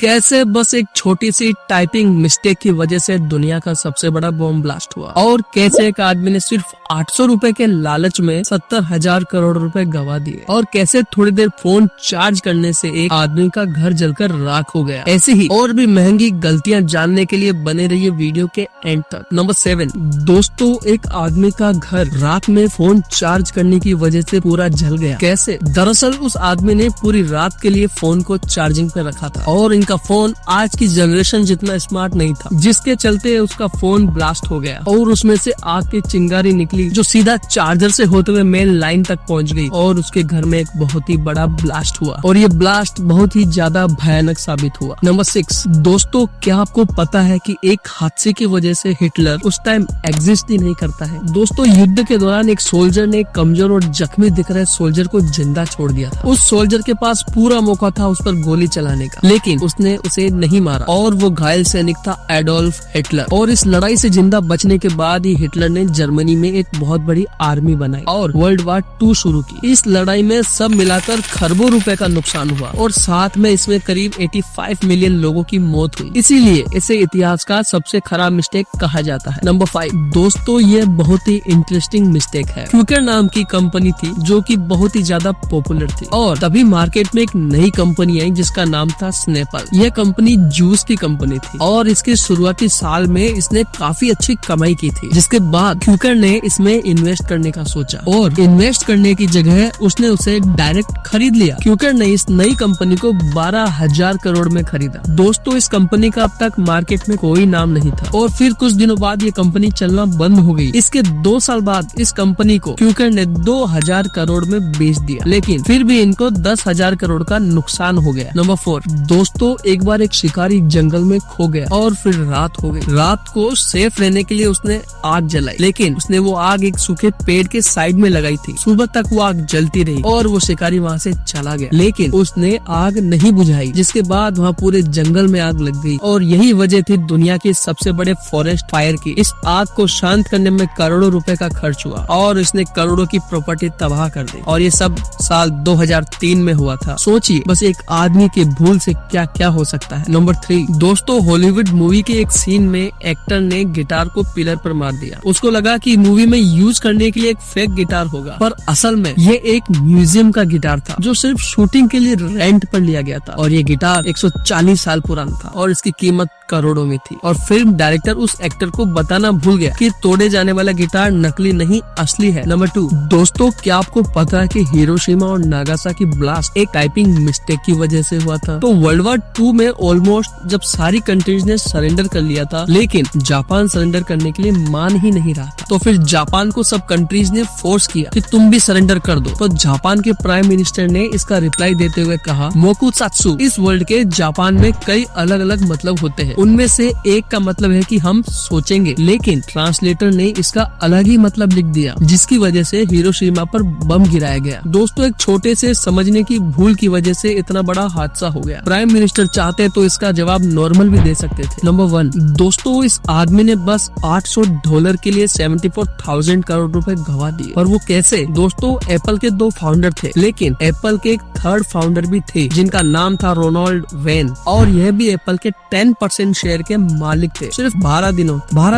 कैसे बस एक छोटी सी टाइपिंग मिस्टेक की वजह से दुनिया का सबसे बड़ा बॉम्ब ब्लास्ट हुआ और कैसे एक आदमी ने सिर्फ 800 रुपए के लालच में 70,000 करोड़ रुपए गवा दिए और कैसे थोड़ी देर फोन चार्ज करने से एक आदमी का घर जलकर राख हो गया। ऐसी ही और भी महंगी गलतियां जानने के लिए बने रहिए वीडियो के एंड तक। नंबर 7, दोस्तों एक आदमी का घर रात में फोन चार्ज करने की वजह से पूरा जल गया। कैसे? दरअसल उस आदमी ने पूरी रात के लिए फोन को चार्जिंग पे रखा था और इनका फोन आज की जनरेशन जितना स्मार्ट नहीं था, जिसके चलते उसका फोन ब्लास्ट हो गया और उसमें से आग की चिंगारी निकली जो सीधा चार्जर से होते हुए मेन लाइन तक पहुंच गई और उसके घर में एक बहुत ही बड़ा ब्लास्ट हुआ और ये ब्लास्ट बहुत ही ज्यादा भयानक साबित हुआ। नंबर 6, दोस्तों क्या आपको पता है कि एक हादसे की वजह से हिटलर उस टाइम एग्जिस्ट ही नहीं करता है। दोस्तों युद्ध के दौरान एक सोल्जर ने एक कमजोर और जख्मी दिख रहे सोल्जर को जिंदा छोड़ दिया था। उस सोल्जर के पास पूरा मौका था उस पर गोली चलाने का, लेकिन उसने उसे नहीं मारा और वो घायल सैनिक था एडोल्फ हिटलर। और इस लड़ाई से जिंदा बचने के बाद ही हिटलर ने जर्मनी में एक बहुत बड़ी आर्मी बनाई और वर्ल्ड वार 2 शुरू की। इस लड़ाई में सब मिलाकर खरबों रुपए का नुकसान हुआ और साथ में इसमें करीब 85 मिलियन लोगों की मौत हुई। इसीलिए इसे इतिहास का सबसे खराब मिस्टेक कहा जाता है। नंबर 5, दोस्तों ये बहुत ही इंटरेस्टिंग मिस्टेक है। क्यूकर नाम की कंपनी थी जो कि बहुत ही ज्यादा पॉपुलर थी और तभी मार्केट में एक नई कंपनी आई जिसका नाम था स्नैपल। यह कंपनी जूस की कंपनी थी और इसके शुरुआती साल में इसने काफी अच्छी कमाई की थी, जिसके बाद क्यूकर ने इसमें इन्वेस्ट करने का सोचा और इन्वेस्ट करने की जगह उसने उसे डायरेक्ट खरीद लिया। क्यूकर ने इस नई कंपनी को 12,000 करोड़ में खरीदा। दोस्तों इस कंपनी का अब तक मार्केट में कोई नाम नहीं था और फिर कुछ दिनों बाद ये कंपनी चलना बंद हो गई। इसके 2 साल बाद इस कंपनी को क्यूकर ने 2,000 करोड़ में बेच दिया, लेकिन फिर भी इनको 10,000 करोड़ का नुकसान हो गया। नंबर 4, दोस्तों एक बार एक शिकारी जंगल में खो गया और फिर रात हो गई। रात को सेफ रहने के लिए उसने आग जलाई, लेकिन उसने वो आग एक सूखे पेड़ के साइड में लगाई थी। सुबह तक वो आग जलती रही और वो शिकारी वहाँ से चला गया, लेकिन उसने आग नहीं बुझाई, जिसके बाद वहाँ पूरे जंगल में आग लग गई और यही वजह थी दुनिया के सबसे बड़े फॉरेस्ट फायर की। इस आग को शांत करने में करोड़ों रुपए का खर्च हुआ और इसने करोड़ों की प्रॉपर्टी तबाह कर दी और ये सब साल 2003 में हुआ था। सोचिए बस एक आदमी के भूल से क्या क्या हो सकता है। नंबर 3, दोस्तों हॉलीवुड मूवी के एक सीन में एक्टर ने गिटार को पिलर पर मार दिया। उसको लगा कि मूवी में यूज करने के लिए एक फेक गिटार होगा, पर असल में ये एक म्यूजियम का गिटार था जो सिर्फ शूटिंग के लिए रेंट पर लिया गया था और ये गिटार 140 साल पुराना था और इसकी कीमत करोड़ों में थी। और फिल्म डायरेक्टर उस एक्टर को बताना भूल गया कि तोड़े जाने वाला गिटार नकली नहीं असली है। नंबर 2, दोस्तों क्या आपको पता है कि हिरोशिमा और नागासाकी ब्लास्ट एक टाइपिंग मिस्टेक की वजह से हुआ था? तो वर्ल्ड वार 2 में ऑलमोस्ट जब सारी कंट्रीज ने सरेंडर कर लिया था, लेकिन जापान सरेंडर करने के लिए मान ही नहीं रहा था। तो फिर जापान को सब कंट्रीज ने फोर्स किया कि तुम भी सरेंडर कर दो। तो जापान के प्राइम मिनिस्टर ने इसका रिप्लाई देते हुए कहा, मोकुत्सुत्सु। इस वर्ड के जापान में कई अलग अलग मतलब होते हैं, उनमें से एक का मतलब है कि हम सोचेंगे, लेकिन ट्रांसलेटर ने इसका अलग ही मतलब लिख दिया, जिसकी वजह से हिरोशिमा पर बम गिराया गया। दोस्तों एक छोटे से समझने की भूल की वजह से इतना बड़ा हादसा हो गया। प्राइम मिनिस्टर चाहते तो इसका जवाब नॉर्मल भी दे सकते थे। नंबर 1, दोस्तों इस आदमी ने बस $800 के लिए 74,000 करोड़ रुपए गवा दिए। और वो कैसे? दोस्तों एप्पल के 2 फाउंडर थे, लेकिन एप्पल के एक 3rd फाउंडर भी थे जिनका नाम था रोनाल्ड वेन और यह भी एप्पल के 10% शेयर के मालिक थे। सिर्फ 12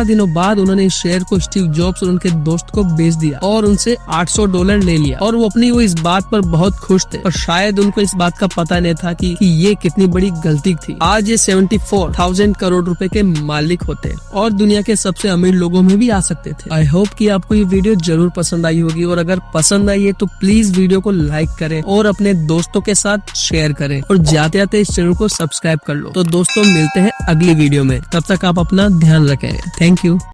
दिनों बाद उन्होंने इस शेयर को स्टीव जॉब्स और उनके दोस्त को बेच दिया और उनसे $800 ले लिया और वो इस बात पर बहुत खुश थे, पर शायद उनको इस बात का पता नहीं था कि ये कितनी बड़ी गलती थी। आज ये 74,000 करोड़ रुपए के मालिक होते और दुनिया के सबसे अमीर लोगों में भी आ सकते थे। आई होप कि आपको ये वीडियो जरूर पसंद आई होगी और अगर पसंद आई है तो प्लीज वीडियो को लाइक करें और अपने दोस्तों के साथ शेयर करें और जाते जाते इस चैनल को सब्सक्राइब कर लो। तो दोस्तों मिलते हैं अगली वीडियो में, तब तक आप अपना ध्यान रखें। Thank you.